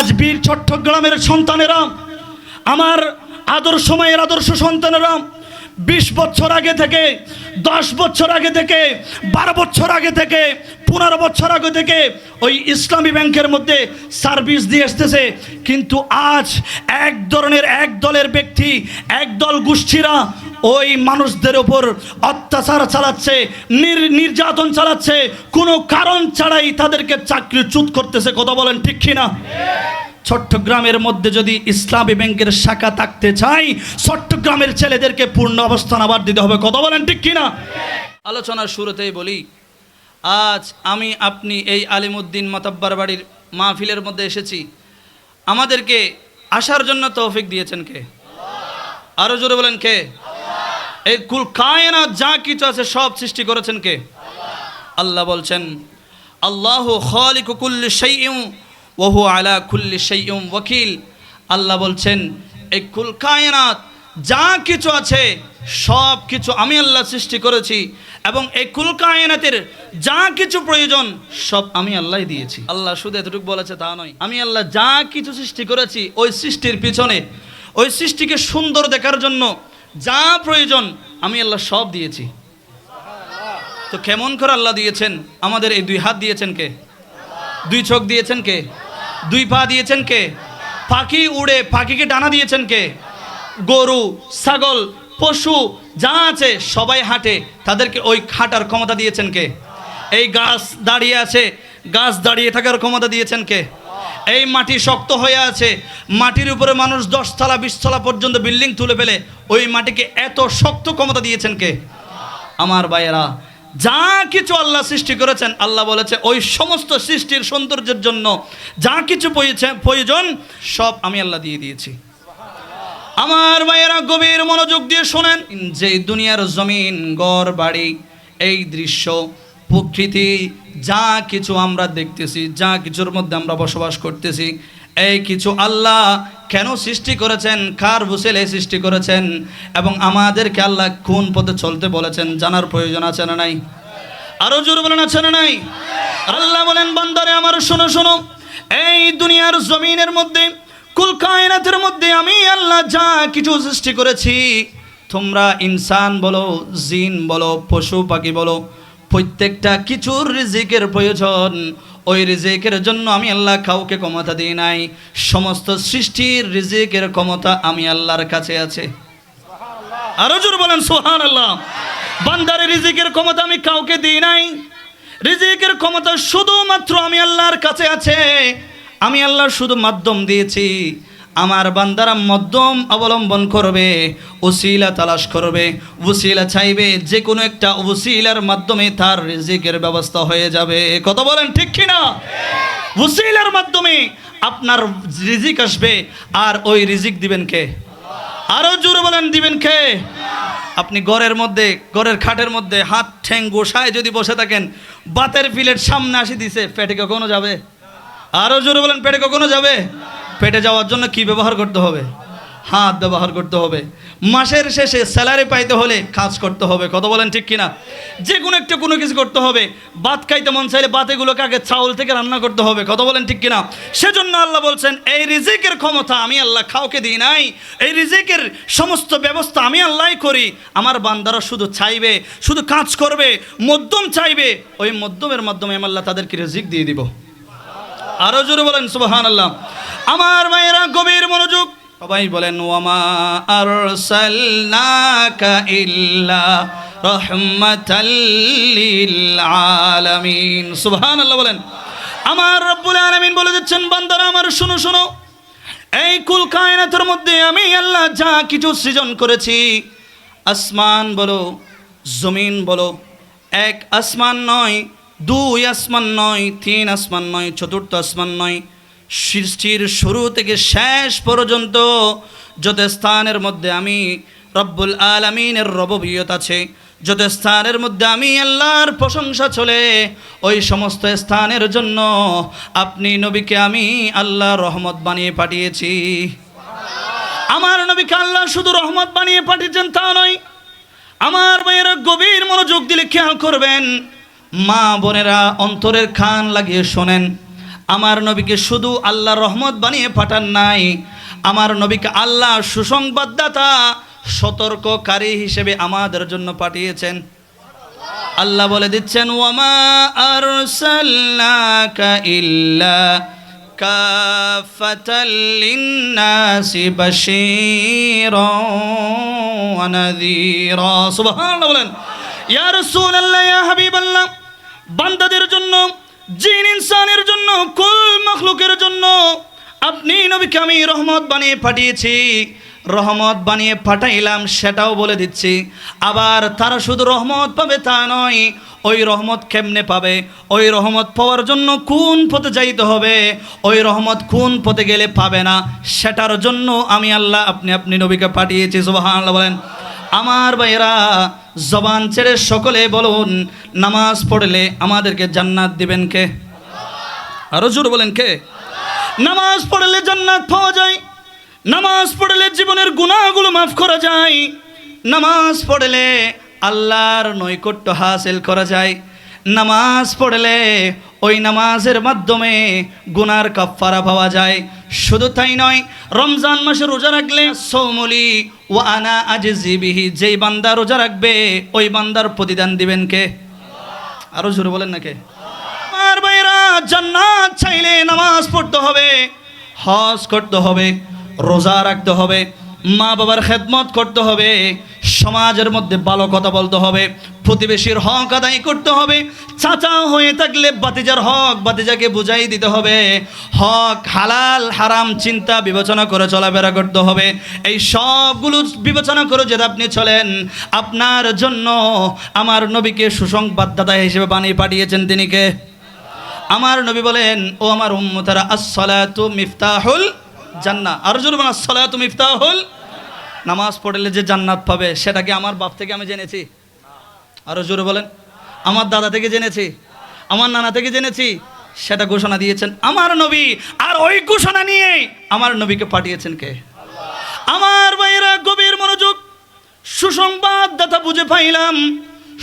আজ বীর চট্টগ্রামের সন্তানেরা, আমার আদর্শ মায়ের আদর্শ সন্তানেরা 20 বছর আগে থেকে, 10 বছর আগে থেকে, 12 বছর আগে থেকে, 15 বছর আগে থেকে ওই ইসলামী ব্যাংকের মধ্যে সার্ভিস দিয়ে আসতেছে। কিন্তু আজ এক ধরনের, এক দলের ব্যক্তি, এক দল গোষ্ঠীরা ওই মানুষদের ওপর অত্যাচার চালাচ্ছে, নির্যাতন চালাচ্ছে, কোনো কারণ ছাড়াই তাদেরকে চাকরিচ্যুত করতেছে। কথা বলেন ঠিক কিনা? চট্টগ্রামের মধ্যে যদি ইসলামী ব্যাংকের শাখা থাকতে চাই, চট্টগ্রামের ছেলেদেরকে পূর্ণ অবস্থান আবার দিতে হবে। কথা বলেন ঠিক কিনা? আলোচনার শুরুতেই বলি, আজ আমি আপনি এই আলিমউদ্দিন মাতাব্বার বাড়ির মাহফিলের মধ্যে এসেছি। আমাদেরকে আসার জন্য তৌফিক দিয়েছেন কে? আরো জোরে বলেন কে? এই কুল কায়নাত যা কিছু আছে সব সৃষ্টি করেছেন কে? আল্লাহ বলছেন, আল্লাহু খালিকু কুল্লি শাইইন ওয়া হুয়া আলা কুল্লি শাইইন ওয়াকিল। আল্লাহ বলছেন এই কুল কায়নাত যা কিছু আছে সব কিছু আমি আল্লাহ সৃষ্টি করেছি, এবং এই কুল কায়নাতের যা কিছু প্রয়োজন সব আমি আল্লাহ দিয়েছি। আল্লাহ শুধু এতটুকু বলেছে তা নয়, আমি আল্লাহ যা কিছু সৃষ্টি করেছি ওই সৃষ্টির পিছনে, ওই সৃষ্টিকে সুন্দর দেখার জন্য যা প্রয়োজন আমি আল্লাহ সব দিয়েছি। তো কেমন করে আল্লাহ দিয়েছেন? আমাদের এই 2 হাত দিয়েছেন কে? 2 চোখ দিয়েছেন কে? 2 পা দিয়েছেন কে? পাখি উড়ে, পাখিকে ডানা দিয়েছেন কে? গরু, ছাগল, পশু যা আছে সবাই হাঁটে, তাদেরকে ওই হাঁটার ক্ষমতা দিয়েছেন কে? এই গাছ দাঁড়িয়ে আছে, গাছ দাঁড়িয়ে থাকার ক্ষমতা দিয়েছেন কে? এই মাটি শক্ত হয়ে আছে, মাটির উপরে মানুষ 10 তলা 20 তলা পর্যন্ত বিল্ডিং তুলে ফেলে, ওই মাটিকে এত শক্ত ক্ষমতা দিয়েছেন কে? আমার ভাইয়েরা, যা কিছু আল্লাহ সৃষ্টি করেছেন, আল্লাহ বলেছে ওই সমস্ত সৃষ্টির সৌন্দর্যের জন্য যা কিছু প্রয়োজন সব আমি আল্লাহ দিয়ে দিয়েছি। আমার ভাইয়েরা গভীর মনোযোগ দিয়ে শোনেন, যে দুনিয়ার জমিন, ঘর বাড়ি, এই দৃশ্য, প্রকৃতি যা কিছু আমরা দেখতেছি, যা কিছুর মধ্যে আমরা বসবাস করতেছি, এই কিছু আল্লাহ কেন সৃষ্টি করেছেন, কার বুসিলে সৃষ্টি করেছেন, এবং আমাদেরকে আল্লাহ কোন পথে চলতে বলেছেন জানার প্রয়োজন আছে না নাই? আরো জোরে বলেন আছে না নাই? আল্লাহ বলেন, বান্দারে আমার শোনো শোনো, এই দুনিয়ার জমিনের মধ্যে, কুল কায়নাতের মধ্যে আমি আল্লাহ যা কিছু সৃষ্টি করেছি, তোমরা ইনসান বলো, জিন বলো, পশু পাখি বলো, প্রত্যেকটা কিছুর রিজিকের প্রয়োজন। ওই রিজিকের জন্য আমি আল্লাহ কাউকে ক্ষমতা দিই নাই। সমস্ত সৃষ্টির রিজিকের ক্ষমতা আমি আল্লাহর কাছে আছে। আরো জোরে বলেন সুবহানাল্লাহ। বান্দারে রিজিকের ক্ষমতা আমি কাউকে দিই নাই, রিজিকের ক্ষমতা শুধুমাত্র আমি আল্লাহর কাছে আছে। আমি আল্লাহ শুধু মাধ্যম দিয়েছি, আমার বান্দারা মাধ্যম অবলম্বন করবে, ওসিলা তালাশ করবে, ওসিলা চাইবে, যে কোনো একটা ওসিলার মাধ্যমে তার রিজিকের ব্যবস্থা হয়ে যাবে। কথা বলেন ঠিক কিনা? ওসিলার মাধ্যমে আপনার রিজিক আসবে, আর ওই রিজিক দিবেন কে? আরো জোরে বলেন, দিবেন কে? আপনি ঘরের মধ্যে, ঘরের খাটের মধ্যে হাত ঠ্যাং গোসায় যদি বসে থাকেন, বাতের প্লেট সামনে আসি দিছে, পেটে কখনো যাবে? আরো জোরে বলেন, পেটে কখনো যাবে? পেটে যাওয়ার জন্য কি ব্যবহার করতে হবে? হাত ব্যবহার করতে হবে। মাসের শেষে স্যালারি পাইতে হলে কাজ করতে হবে। কথা বলেন ঠিক কিনা? যে কোনো একটা কোনো কিছু করতে হবে। ভাত খাইতে মন চাইলে ভাতেগুলোকে আগে চাউল থেকে রান্না করতে হবে। কথা বলেন ঠিক কিনা? সেজন্য আল্লাহ বলছেন, এই রিজিকের ক্ষমতা আমি আল্লাহ কাউকে দিই নাই, এই রিজিকের সমস্ত ব্যবস্থা আমি আল্লাহই করি। আমার বান্দারা শুধু চাইবে, শুধু কাজ করবে, মধ্যম চাইবে, ওই মধ্যমের মাধ্যমে আমি আল্লাহ তাদেরকে রিজিক দিয়ে দিব। আরো জোরে বলেন সুবহানাল্লাহ। আমার মায়েরা গভীর মনোযোগ, সবাই বলেন, ওয়ামা আরসালনাকা ইল্লা রাহমাতাল লিল আলামিন। সুবহানাল্লাহ বলেন। আমার রব্বুল আলামিন বলে দিচ্ছেন, বান্দারা আমার শোনো শোনো, এই কুল কায়নাতের মধ্যে আমি আল্লাহ যা কিছু সৃজন করেছি, আসমান বলো, জমিন বলো, 1 আসমান নয়, 2 আসমান নয়, 3 আসমান নয়, 4th আসমান নয়, সৃষ্টির শুরু থেকে শেষ পর্যন্ত যত স্থানের মধ্যে আমি রব্বুল আলামিনের রববিয়ত আছে, যত স্থানের মধ্যে আমি আল্লাহর প্রশংসা চলে, ওই সমস্ত স্থানের জন্য আপনি নবীকে আমি আল্লাহ রহমত বানিয়ে পাঠিয়েছি। আমার নবীকে আল্লাহ শুধু রহমত বানিয়ে পাঠিয়েছেন তা নয়। আমার ভাইয়েরা গভীর মনোযোগ দিলে খেয়াল করবেন, মা বোনেরা অন্তরের কান লাগিয়ে শোনেন, আমার নবীকে শুধু আল্লাহ রহমত বানিয়ে পাঠান নাই, আমার নবীকে আল্লাহ সুসংবাদদাতা সতর্ককারী হিসেবে আমাদের জন্য পাঠিয়েছেন। আল্লাহ বলে দিচ্ছেন, ওয়ামা আরসালনাকা ইল্লা কাফাতাল লিন্নাসি বাশীরাও ওয়া নাযীরা। সুবহানাল্লাহ বলেন। ইয়া রাসূলুল্লাহ, ইয়া হাবিবাল্লাহ, বান্দাদের জন্য, জিন ইনসানের জন্য, কুল মাখলুকের জন্য আপনি নবীকে আমি রহমত বানিয়ে পাঠিয়েছি। রহমত বানিয়ে পাঠাইলাম সেটাও বলে দিচ্ছি। আবার তারা শুধু রহমত পাবে তা নয়, ওই রহমত কেমনে পাবে, ওই রহমত পাওয়ার জন্য কোন পথে যাইতে হবে, ওই রহমত কোন পথে গেলে পাবে না, সেটার জন্য আমি আল্লাহ আপনি নবীকে পাঠিয়েছি। সুবহানাল্লাহ বলেন। আমার ভাইয়েরা, জবান ছেড়ে সকলে বলুন, নামাজ পড়লে আমাদেরকে জান্নাত দিবেন কে? আরো জোরে বলেন, কে? নামাজ পড়লে জান্নাত পাওয়া যায়, নামাজ পড়লে জীবনের গুনাহগুলো মাফ করা যায়, নামাজ পড়লে আল্লাহর নৈকট্য হাসিল করা যায়, নামাজ পড়লে ওই নামাজের মাধ্যমে গুনার কাফফারা পাওয়া যায়। শুধু তাই নয়, রমজান মাসে রোজা রাখলে সৌমুলি ওয়া আনা আজজি বিহি, যেই বান্দা রোজা রাখবে ওই বান্দার প্রতিদান দিবেন কে? আরো জোরে বলেন না, কে? আমার ভাইরা, জান্নাত চাইলে নামাজ পড়তে হবে, হজ করতে হবে, রোজা রাখতে হবে, মা বাবার খেদমত করতে হবে, সমাজের মধ্যে ভালো কথা বলতে হবে, প্রতিবেশীর হক আদায় করতে হবে, চাচা হয়ে থাকলে বাতিজার হক বাতিজাকে বুঝাই দিতে হবে, হক হালাল হারাম চিন্তা বিবেচনা করে চলাফেরা করতে হবে। এই সবগুলো বিবেচনা করে যদি আপনি চলেন, আপনার জন্য আমার নবীকে সুসংবাদদাতা হিসেবে বানিয়ে পাঠিয়েছেন তিনি কে? আমার নবী বলেন, ও আমার উম্মতেরা, আসসালাতু মিফতাহুল জান্নাহ। আর জোরে বলেন, আসসালাতু মিফতাহুল। নামাজ পড়লে যে জান্নাত পাবে সেটা কি আমার বাপ থেকে আমি জেনেছি? আরো জোরে বলেন। আমার দাদা থেকে জেনেছি, আমার নানা থেকে জেনেছি? সেটা ঘোষণা দিয়েছেন আমার নবী। আর ওই ঘোষণা নিয়ে আমার নবীকে পাঠিয়েছেন কে? আমার ভাইরা, গভীর মনোযোগ। সুসংবাদদাতা বুঝে পাইলাম,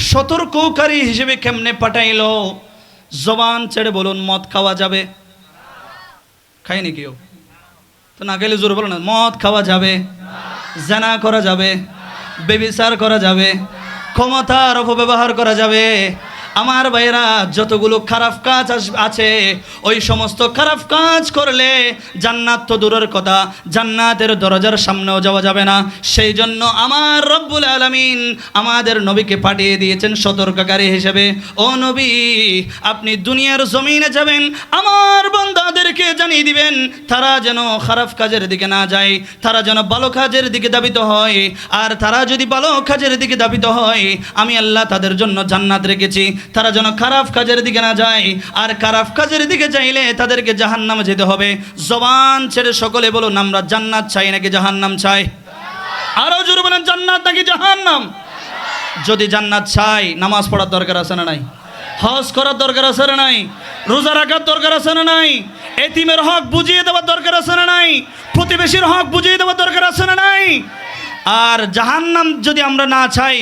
সতর্ককারী হিসেবে কেমনে পাঠাইলো? জবান ছেড়ে বলুন, মদ খাওয়া যাবে? খাইনি কেউ তো, না গেলে জোরে বলো না। মদ খাওয়া যাবে, জানা করা যাবে, বেবিচার করা যাবে, ক্ষমতার অপব্যবহার করা যাবে। আমার ভাইরা, যতগুলো খারাপ কাজ আছে ওই সমস্ত খারাপ কাজ করলে জান্নাত তো দূরের কথা, জান্নাতের দরজার সামনেও যাওয়া যাবে না। সেই জন্য আমার রব্বুল আলামিন আমাদের নবীকে পাঠিয়ে দিয়েছেন সতর্ককারী হিসেবে। ও নবী, আপনি দুনিয়ার জমিনে যাবেন, আমার বান্দাদেরকে জানিয়ে দিবেন তারা যেন খারাপ কাজের দিকে না যায়, তারা যেন ভালো কাজের দিকে ধাবিত হয়। আর তারা যদি ভালো কাজের দিকে ধাবিত হয়, আমি আল্লাহ তাদের জন্য জান্নাত রেখেছি। তারা যেন খারাপ কাজের দিকে না যায়, আর খারাপ কাজের দিকে চাইলে তাদেরকে জাহান্নামে যেতে হবে। জবান ছেড়ে সকলে বলুন, আমরা জান্নাত চাই নাকি জাহান্নাম চাই? আরো জোরে বলেন, জান্নাত নাকি জাহান্নাম? যদি জান্নাত চাই, নামাজ পড়ার দরকার আছে না নাই? হজ করার দরকার আছে না নাই? রোজা রাখার দরকার আছে না নাই? এতিমের হক বুঝিয়ে দেওয়ার দরকার আছে না নাই? প্রতিবেশীর হক বুঝিয়ে দেওয়ার দরকার আছে না নাই? আর জাহান্নাম যদি আমরা না চাই,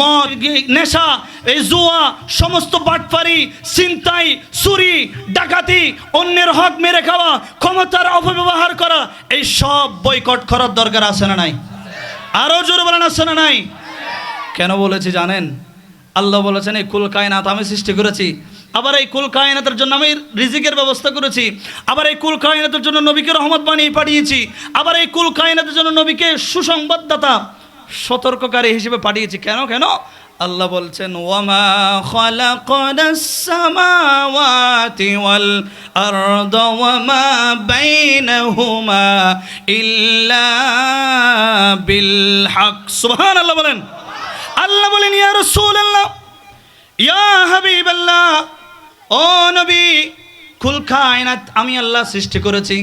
মদ, নেশা, এই জুয়া, সমস্ত বাটপারি, ছিনতাই, চুরি, ডাকাতি, অন্যের হক মেরে খাওয়া, ক্ষমতার অপব্যবহার করা, এই সব বয়কট করার দরকার আছে না নাই? আরো জোরে বলেন, আছে না নাই? কেন বলেছি জানেন? আল্লাহ বলেছেন, এই কুল কায়নাত আমি সৃষ্টি করেছি, আবার এই কুল কায়নাতের জন্য আমি রিজিকের ব্যবস্থা করেছি, আবার এই কুল কায়নাতের জন্য নবীকে রহমত বানিয়ে পাঠিয়েছি, আবার এই কুল কায়নাতের জন্য নবীকে সুসংবাদদাতা সতর্ককারী হিসেবে পাঠিয়েছি। কেন কেন? আল্লাহ বলছেন, ওয়ামা খালাকনাস সামাওয়াতি ওয়াল আরদা ওয়ামা বাইনাহুমা ইল্লা বিল হক। সুবহানাল্লাহ বলেন। আল্লাহ বলেন, ইয়া রাসূলুল্লাহ, ইয়া হাবিবাল্লাহ, ও নবী, কুল কায়নাত আমি আল্লাহ সৃষ্টি করেছি,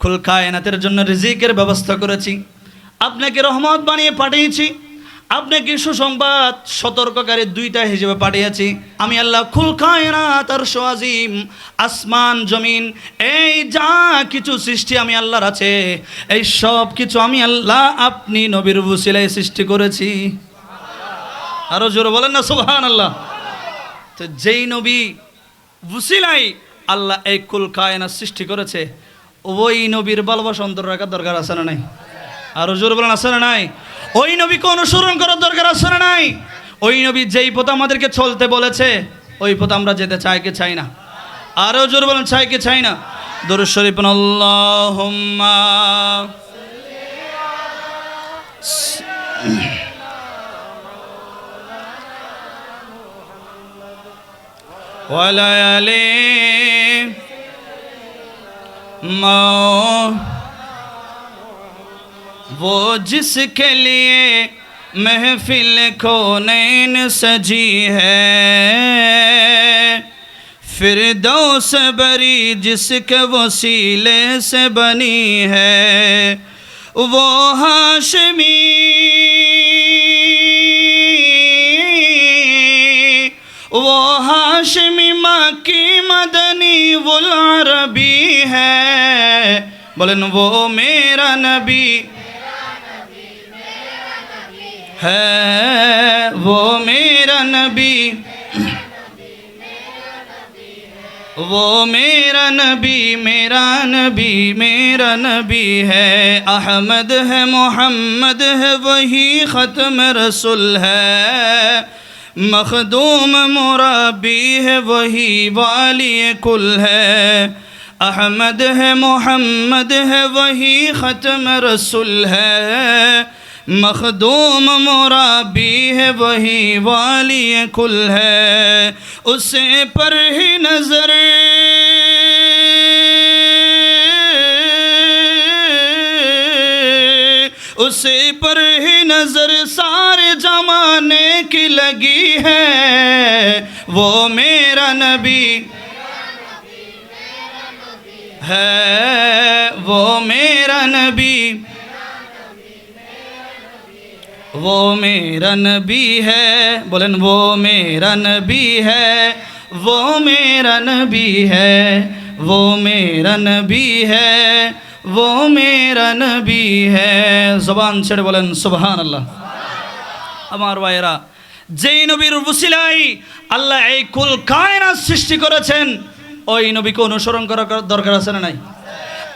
কুল কায়নাতের জন্য রিজিকের ব্যবস্থা করেছি, আপনাকে রহমত বানিয়ে পাঠিয়েছি, আপনাকে সুসংবাদ সতর্ককারী দুইটা হিসেবে পাঠিয়েছি। আমি আল্লাহ কুল কায়নাত আর আজিম, আসমান জমিন, এই যা কিছু সৃষ্টি আমি আল্লাহর আছে, এই সব কিছু আমি আল্লাহ আপনি নবীর ওসিলায় সৃষ্টি করেছি। আরো জোরে বলেন না সুবহানাল্লাহ। তো যেই নবী ওসিলায় আল্লাহ এই কুল কায়নাত সৃষ্টি করেছে, ওই নবীর ভালোবাসা অন্তর রাখার দরকার আছে না নাই? আরো জোর বলেন, আছে না নাই? ওই নবীকে অনুসরণ করার দরকার আছে না নাই? ওই নবী যেই পথ আমাদেরকে চলতে বলেছে ওই পথ আমরা যেতে চাই কি চাই না? আরো জোর বলেন, চাই কি চাই না? দরুদ শরীফ আল্লাহুম্মা ওয়ালায়ালি वो जिसके लिए महफिल कौनैन सजी है, फिरदौस बरी जिसके वसीले से बनी है, वो हाशमी माँ की मदनी वुल अरबी है। बोलें वो मेरा नबी है, वो मेरा नबी, वो मेरा नबी, मेरा नबी, मेरा नबी है। अहमद है, मोहम्मद है, वही ख़त्म रसूल है। मखदूम मुराबी है, वही वाली कुल है। अहमद है, मोहम्मद है, वही ख़त्म रसूल है। मखदूम मुराबी है, वही वाली कुल है। उसे पर ही नजर उसे पर ही नजर सारे जमाने की लगी है। वो मेरा नबी है, वो मेरा नबी, वो मेरा नबी है। बोलें वो मेरा नबी है, वो मेरा नबी है, वो मेरा नबी है, वो मेरा नबी है। জবান ছেড়ে বলেন সুবহানাল্লাহ। আমার ভাইয়েরা, যেই নবীর ওসিলায় আল্লাহ এই কুল কায়নাত সৃষ্টি করেছেন ওই নবীকে অনুসরণ করার দরকার আছে না নাই?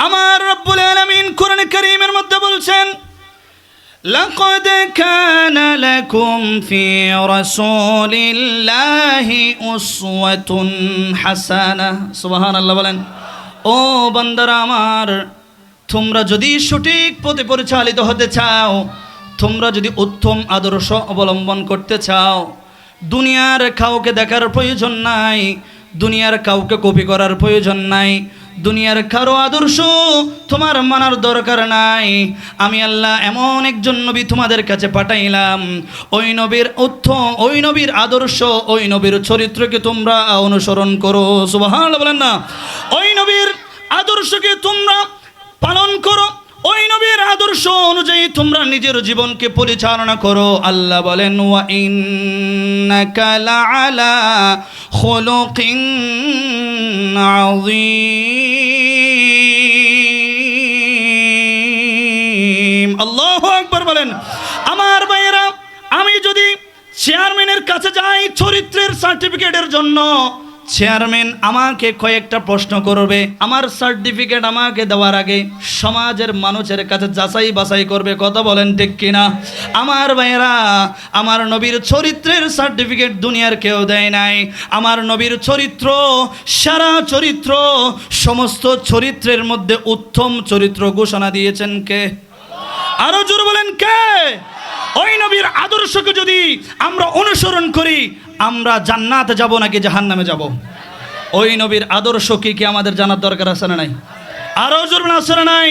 আমার রব্বুল আলামিন কোরআন কারীমের মধ্যে বলছেন, لقد كان لكم في رسول الله أسوة حسنة। সুবহানাল্লাহ বলেন। ও বান্দারা আমার, তোমরা যদি সঠিক পথে পরিচালিত হতে চাও, তোমরা যদি উত্তম আদর্শ অবলম্বন করতে চাও, দুনিয়ার কাউকে দেখার প্রয়োজন নাই, দুনিয়ার কাউকে কপি করার প্রয়োজন নাই, দুনিয়ার কারো আদর্শ তোমার মানার দরকার নাই। আমি আল্লাহ এমন একজন নবী তোমাদের কাছে পাঠাইলাম, ওই নবীর উত্তম, ওই নবীর আদর্শ, ওই নবীর চরিত্রকে তোমরা অনুসরণ করো। সুবহানাল্লাহ বলেন না? ওই নবীর আদর্শকে তোমরা পালন করো, ওই নবীর আদর্শ অনুযায়ী তোমরা নিজের জীবনকে পরিচালনা করো। আল্লাহ বলেন, ওয়া ইন্নাকা লাআলা খুলুকিন আযীম। আল্লাহু আকবার বলেন। আমার ভাইয়েরা, আমি যদি চেয়ারম্যানের কাছে যাই চরিত্রের সার্টিফিকেটের জন্য, চেয়ারম্যান আমাকে কয়েকটা প্রশ্ন করবে। আমার সার্টিফিকেট আমাকে দেওয়ার আগে সমাজের মানুষের কাছে যাচাই বাছাই করবে। কথা বলেন ঠিক কিনা? আমার ভাইয়েরা, আমার নবীর চরিত্রের সার্টিফিকেট দুনিয়ার কেউ দেয় নাই। আমার নবীর চরিত্র সারা চরিত্র, সমস্ত চরিত্রের মধ্যে উত্তম চরিত্র ঘোষণা দিয়েছেন কে? আরো জোরে বলেন কে? ওই নবীর আদর্শকে যদি আমরা অনুসরণ করি, আমরা জান্নাতে যাব নাকি জাহান্নামে যাব? ওই নবীর আদর্শ কি আমাদের জানার দরকার আছে না নাই? আরো জোরে আছে না নাই?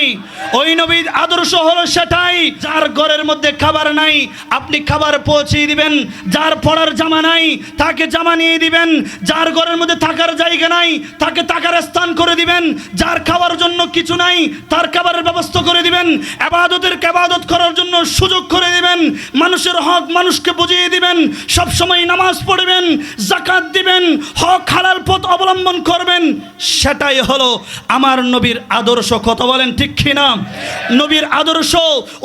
ওই নবীর আদর্শ হলো সেটাই, যার ঘরের মধ্যে খাবার নাই আপনি খাবার পৌঁছে দিবেন, যার পড়ার জামা নাই তাকে জামা নিয়ে দিবেন, যার ঘরের মধ্যে থাকার জায়গা নাই তাকে থাকার স্থান করে দিবেন, যার খাওয়ার জন্য কিছু নাই তার খাবারের ব্যবস্থা করে দিবেন, ইবাদতের ইবাদত করার জন্য সুযোগ করে দিবেন, মানুষের হক মানুষকে বুঝিয়ে দিবেন, সব সময় নামাজ পড়বেন, যাকাত দিবেন, হক হালাল পথ অবলম্বন করবেন। সেটাই হলো আমার নবীর আদর্শ, কথা বলেন ঠিক কিনা? নবীর আদর্শ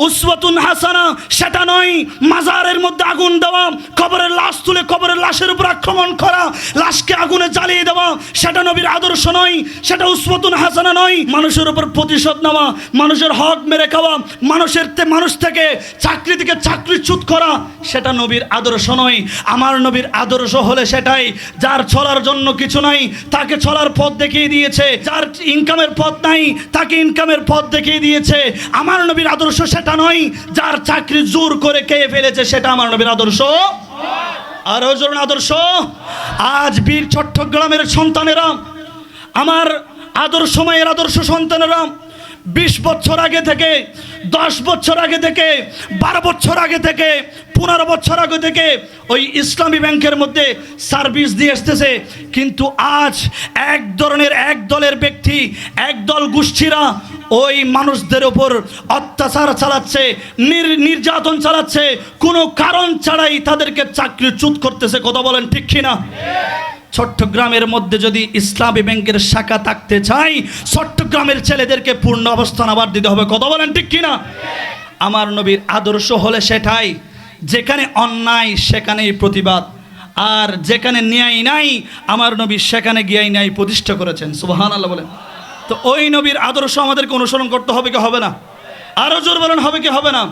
উসওয়াতুন হাসানা সেটা নয় মাজারের মধ্যে আগুন দেওয়া, কবরের লাশ তুলে কবরের লাশের উপর আক্রমণ করা, লাশকে আগুনে জ্বালিয়ে দেওয়া, সেটা নবীর আদর্শ নয়, সেটা উসওয়াতুন হাসানা নয়। মানুষের উপর প্রতিশোধ নেওয়া, মানুষের হক মেরে খাওয়া, মানুষ থেকে চাকরি থেকে চাকরিচ্যুত করা, সেটা নবীর আদর্শ নয়। আমার নবীর আদর্শ হলে সেটাই, যার চলার জন্য কিছু নাই তাকে চলার পথ দেখিয়ে দিয়েছে, যার ইনকামের পথ নাই তাকে ইনকামের পথ দেখিয়ে দিয়েছে। আমার নবীর আদর্শ সেটা নয়, যার চাকরি জোর করে খেয়ে ফেলেছে, সেটা আমার নবীর আদর্শ। আর ওজন আদর্শ। আজ বীর চট্টগ্রামের সন্তানেরা, আমার আদর্শ মায়ের আদর্শ সন্তানেরা 20 বছর আগে থেকে, 10 বছর আগে থেকে, 12 বছর আগে থেকে, 15 বছর আগে থেকে ওই ইসলামী ব্যাংকের মধ্যে সার্ভিস দিয়ে আসতেছে। কিন্তু আজ এক দলের ব্যক্তি, একদল গোষ্ঠীরা ওই মানুষদের উপর অত্যাচার চালাচ্ছে, নির্যাতন চালাচ্ছে, কোনো কারণ ছাড়াই তাদেরকে চাকরিচ্যুত করতেছে, কথা বলেন ঠিক কিনা? চট্টগ্রামের মধ্যে যদি ইসলামী ব্যাংকের শাখা থাকতে চাই, চট্টগ্রামের ছেলেদেরকে পূর্ণ অবস্থান আবার দিতে হবে, কথা বলেন ঠিক কিনা? আমার নবীর আদর্শ হলে সেটাই, যেখানে অন্যায় সেখানেই প্রতিবাদ, আর যেখানে ন্যায় নাই আমার নবী সেখানে গিয়ে ন্যায় প্রতিষ্ঠা করেছেন, সুবহানাল্লাহ বলেন। তো ওই নবীর আদর্শ আমাদেরকে অনুসরণ করতে হবে কি হবে না? আরো জোর বলেন, হবে কি হবে না?